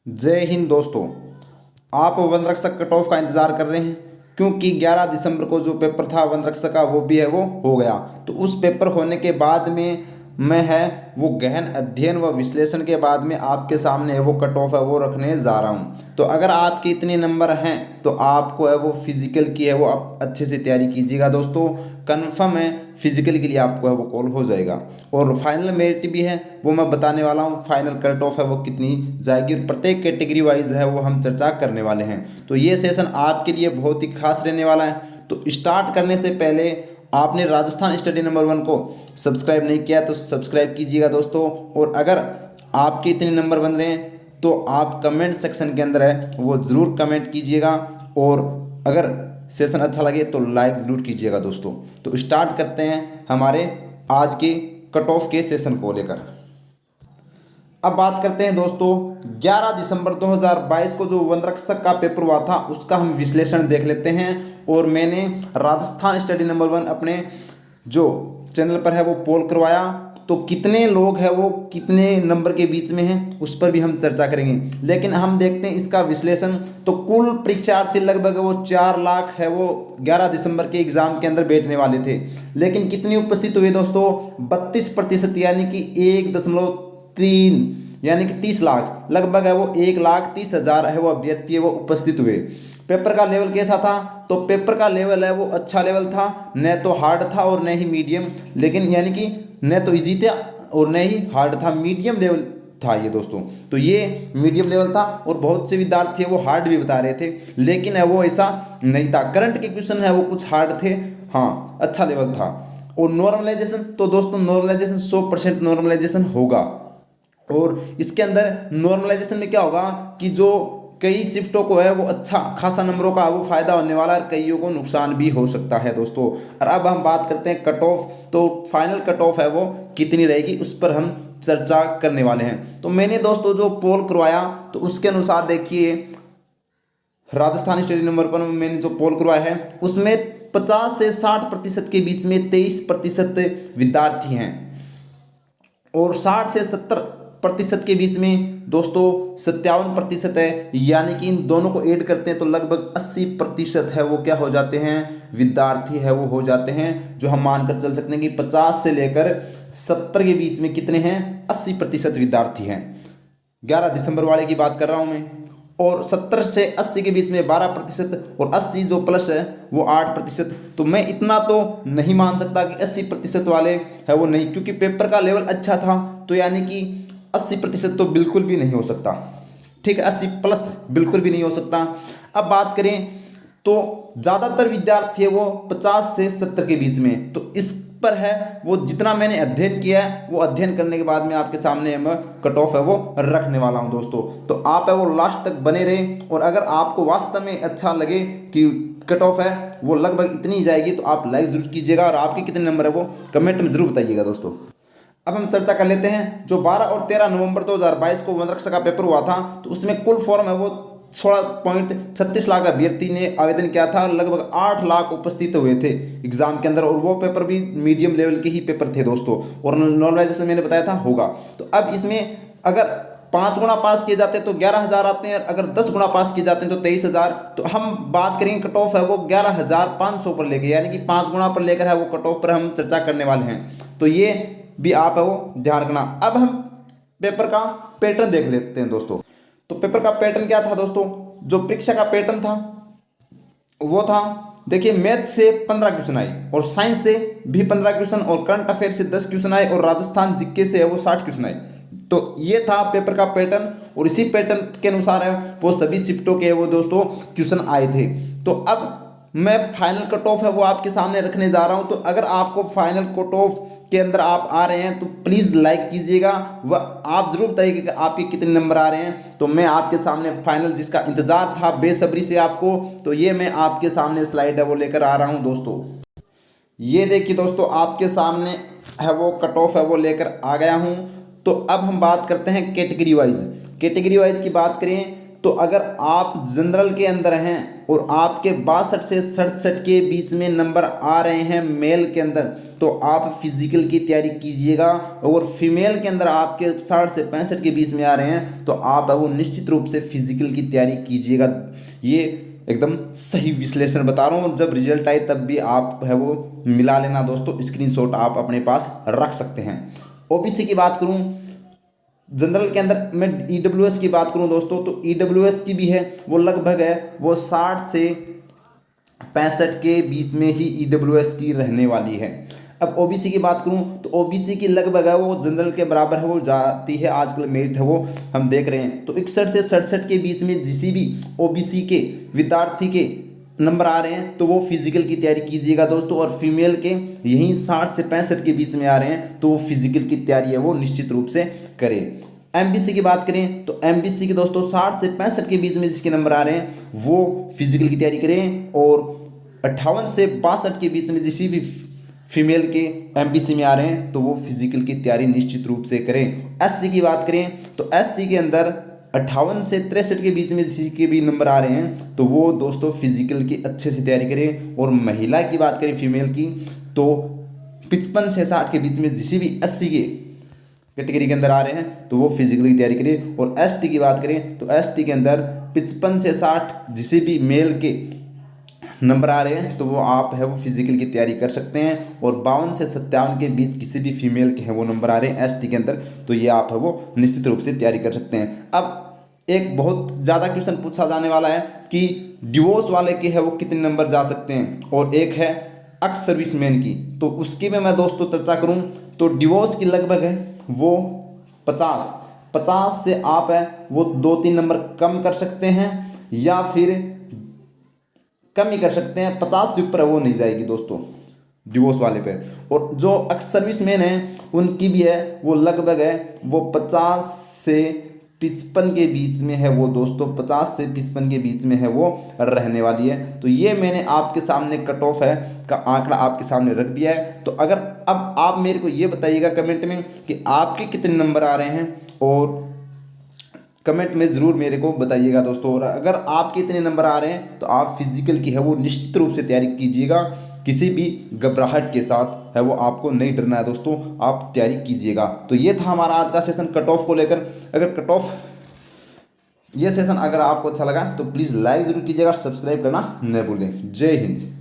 जय हिंद दोस्तों। आप वनरक्षक कट ऑफ का इंतज़ार कर रहे हैं क्योंकि 11 दिसंबर को जो पेपर था वनरक्षक का वो भी है वो हो गया। तो उस पेपर होने के बाद में मैं है वो गहन अध्ययन व विश्लेषण के बाद में आपके सामने है वो कट ऑफ है वो रखने जा रहा हूँ। तो अगर आपके इतने नंबर हैं तो आपको है वो फिजिकल की है वो आप अच्छे से तैयारी कीजिएगा दोस्तों। कंफर्म है फिजिकल के लिए आपको है वो कॉल हो जाएगा। और फाइनल मेरिट भी है वो मैं बताने वाला हूँ। फाइनल कट ऑफ है वो कितनी जाएगी और प्रत्येक कैटेगरी वाइज है वो हम चर्चा करने वाले हैं। तो ये सेशन आपके लिए बहुत ही खास रहने वाला है। तो स्टार्ट करने से पहले आपने राजस्थान स्टडी नंबर 1 को सब्सक्राइब नहीं किया तो सब्सक्राइब कीजिएगा दोस्तों। और अगर आपके इतने नंबर बन रहे हैं तो आप कमेंट सेक्शन के अंदर है वो ज़रूर कमेंट कीजिएगा। और अगर सेशन अच्छा लगे तो लाइक ज़रूर कीजिएगा दोस्तों। तो स्टार्ट करते हैं हमारे आज के कट ऑफ के सेशन को लेकर। अब बात करते हैं दोस्तों 11 दिसंबर 2022 को जो वनरक्षक का पेपर हुआ था उसका हम विश्लेषण देख लेते हैं। और मैंने राजस्थान स्टडी नंबर 1 अपने जो चैनल पर है वो पोल करवाया। तो कितने लोग हैं वो कितने नंबर के बीच में हैं उस पर भी हम चर्चा करेंगे। लेकिन हम देखते हैं इसका विश्लेषण। तो कुल परीक्षार्थी लगभग वो 4 लाख है वो 11 दिसंबर के एग्ज़ाम के अंदर बैठने वाले थे। लेकिन कितनी उपस्थित हुए दोस्तों 32% यानी कि 1.3 यानी कि 30 लाख लगभग है वो 1,30,000 है वो अभ्यर्थी है वो उपस्थित हुए। पेपर का लेवल कैसा था? तो पेपर का लेवल है वो अच्छा लेवल था, न तो हार्ड था और न ही मीडियम। लेकिन यानी कि न तो इजी था और न ही हार्ड था, मीडियम लेवल था ये दोस्तों। तो ये मीडियम लेवल था और बहुत से विद्यार्थी वो हार्ड भी बता रहे थे, लेकिन है वो ऐसा नहीं था। करंट के क्वेश्चन है वो कुछ हार्ड थे, हाँ अच्छा लेवल था। और नॉर्मलाइजेशन तो दोस्तों नॉर्मलाइजेशन 100% नॉर्मलाइजेशन होगा। और इसके अंदर नॉर्मलाइजेशन में क्या होगा कि जो कई शिफ्टों को है वो अच्छा खासा नंबरों का वो फायदा होने वाला है और कईयों को नुकसान भी हो सकता है दोस्तों। और अब हम बात करते हैं कट ऑफ। तो फाइनल कट ऑफ है वो कितनी रहेगी उस पर हम चर्चा करने वाले हैं। तो मैंने दोस्तों जो पोल करवाया तो उसके अनुसार देखिए राजस्थान स्टडी नंबर पर मैंने जो पोल करवाया है उसमें 50 से 60% के बीच में 23% विद्यार्थी हैं। और 60 से 70% के बीच में दोस्तों 57% है। यानी कि इन दोनों को ऐड करते हैं तो लगभग 80% है वो क्या हो जाते हैं विद्यार्थी है वो हो जाते हैं। जो हम मानकर चल सकते हैं कि 50 से लेकर 70 के बीच में कितने हैं 80% विद्यार्थी हैं। 11 दिसंबर वाले की बात कर रहा हूँ मैं। और 70 से 80 के बीच में 12% और 80 जो प्लस है वो 8%। तो मैं इतना तो नहीं मान सकता कि 80% वाले है वो नहीं, क्योंकि पेपर का लेवल अच्छा था। तो यानी कि 80% तो बिल्कुल भी नहीं हो सकता, ठीक है 80 प्लस बिल्कुल भी नहीं हो सकता। अब बात करें तो ज़्यादातर विद्यार्थी है वो 50 से 70 के बीच में। तो इस पर है वो जितना मैंने अध्ययन किया है वो अध्ययन करने के बाद में आपके सामने मैं कट ऑफ है वो रखने वाला हूं दोस्तों। तो आप है वो लास्ट तक बने रहें। और अगर आपको वास्तव में अच्छा लगे कि कट ऑफ है वो लगभग इतनी जाएगी तो आप लाइक जरूर कीजिएगा। और आपके कितने नंबर है वो कमेंट में जरूर बताइएगा दोस्तों। अब हम चर्चा कर लेते हैं जो 12 और 13 नवंबर 2022 को वनरक्षक का पेपर हुआ था। तो उसमें कुल फॉर्म है वो 16.36 लाख अभ्यर्थी ने आवेदन किया था। लगभग 8 लाख उपस्थित हुए थे एग्जाम के अंदर और वो पेपर भी मीडियम लेवल के ही पेपर थे दोस्तों। और नॉर्मलाइजेशन मैंने बताया था होगा। तो अब इसमें अगर 5 गुना पास किए जाते हैं तो 11,000 आते हैं, अगर 10 गुना पास किए जाते हैं तो 23,000। तो हम बात करेंगे कट ऑफ है वो 11,500 पर लेके, यानी कि 5 गुना पर लेकर है वो कट ऑफ पर हम चर्चा करने वाले हैं। तो ये भी आप है वो ध्यान रखना। अब हम पेपर का पैटर्न देख लेते हैं दोस्तों। तो पेपर का पैटर्न क्या था दोस्तों? जो परीक्षा का पैटर्न था वो था देखिए मैथ से 15 क्वेश्चन आए और साइंस से भी 15 क्वेश्चन और करंट अफेयर से 10 क्वेश्चन आए और राजस्थान जीके से है वो 60 क्वेश्चन आए। तो ये था पेपर का पैटर्न और इसी पैटर्न के अनुसार है वो सभी शिफ्टों के वो दोस्तों क्वेश्चन आए थे। तो अब मैं फाइनल कट ऑफ है वो आपके सामने रखने जा रहा हूं। तो अगर आपको फाइनल कट ऑफ के अंदर आप आ रहे हैं तो प्लीज़ लाइक कीजिएगा व आप जरूर बताइएगा कि आपके कितने नंबर आ रहे हैं। तो मैं आपके सामने फाइनल जिसका इंतज़ार था बेसब्री से आपको, तो ये मैं आपके सामने स्लाइड है वो लेकर आ रहा हूं दोस्तों। ये देखिए दोस्तों आपके सामने है वो कट ऑफ है वो लेकर आ गया हूं। तो अब हम बात करते हैं कैटेगरी वाइज। कैटेगरी वाइज की बात करें तो अगर आप जनरल के अंदर हैं और आपके 62 से 67 के बीच में नंबर आ रहे हैं मेल के अंदर, तो आप फिजिकल की तैयारी कीजिएगा। और फीमेल के अंदर आपके 60 से 65 के बीच में आ रहे हैं, तो आप वो निश्चित रूप से फिजिकल की तैयारी कीजिएगा। ये एकदम सही विश्लेषण बता रहा हूँ। जब रिजल्ट आए तब भी आप है वो मिला लेना दोस्तों, स्क्रीनशॉट आप अपने पास रख सकते हैं। ओबीसी की बात करूँ, जनरल के अंदर मैं ईडब्ल्यूएस की बात करूं दोस्तों, तो ईडब्ल्यूएस की भी है वो लगभग है वो 60 से 65 के बीच में ही ईडब्ल्यूएस की रहने वाली है। अब ओबीसी की बात करूं तो ओबीसी की लगभग है वो जनरल के बराबर है वो जाती है, आजकल मेरिट है वो हम देख रहे हैं। तो 61 से 67 के बीच में जिसी भी ओबीसी के विद्यार्थी के नंबर आ रहे हैं तो वो फिजिकल की तैयारी कीजिएगा दोस्तों। और फीमेल के यहीं 60 से 65 के बीच में आ रहे हैं तो वो फिजिकल की तैयारी है वो निश्चित रूप से करें। एमबीसी की बात करें तो एमबीसी के दोस्तों 60 से 65 के बीच में जिसके नंबर आ रहे हैं वो फिजिकल की तैयारी करें। और 58 से 62 के बीच में जिसी भी फीमेल के एमबीसी में आ रहे हैं तो वो फिजिकल की तैयारी निश्चित रूप से करें। एससी की बात करें तो एससी के अंदर 58 से 63 के बीच में जिसी के भी नंबर आ रहे हैं तो वो दोस्तों फिजिकल की अच्छे से तैयारी करें। और महिला की बात करें फीमेल की तो 55 से 60 के बीच में जिसी भी एससी के कैटेगरी के अंदर आ रहे हैं तो वो फिजिकल की तैयारी करें। और एसटी की बात करें तो एसटी के अंदर 55 से 60 जिसे भी मेल के नंबर आ रहे हैं तो वो आप है वो फिजिकल की तैयारी कर सकते हैं। और 52 से 57 के बीच किसी भी फीमेल के हैं वो नंबर आ रहे हैं एसटी के अंदर, तो ये आप है वो निश्चित रूप से तैयारी कर सकते हैं। अब एक बहुत ज़्यादा क्वेश्चन पूछा जाने वाला है कि डिवोर्स वाले के है वो कितने नंबर जा सकते हैं, और एक है एक्स सर्विसमैन की, तो उसकी में मैं दोस्तों चर्चा करूं तो डिवोर्स की लगभग है वो 50 से आप है वो 2-3 नंबर कम कर सकते हैं या फिर कम ही कर सकते हैं, 50 से ऊपर है वो नहीं जाएगी दोस्तों डिवोर्स वाले पे। और जो एक्स सर्विसमैन है उनकी भी है वो लगभग है वो 50 से 55 के बीच में है वो दोस्तों, 50 से 55 के बीच में है वो रहने वाली है। तो ये मैंने आपके सामने कट ऑफ है का आंकड़ा आपके सामने रख दिया है। तो अगर अब आप मेरे को ये बताइएगा कमेंट में कि आपके कितने नंबर आ रहे हैं, और कमेंट में ज़रूर मेरे को बताइएगा दोस्तों। और अगर आपके इतने नंबर आ रहे हैं तो आप फिजिकल की है वो निश्चित रूप से तैयारी कीजिएगा, किसी भी घबराहट के साथ है वो आपको नहीं डरना है दोस्तों, आप तैयारी कीजिएगा। तो ये था हमारा आज का सेशन कट ऑफ को लेकर। अगर कट ऑफ ये सेशन अगर आपको अच्छा लगा तो प्लीज़ लाइक ज़रूर कीजिएगा, सब्सक्राइब करना न भूलें। जय हिंद।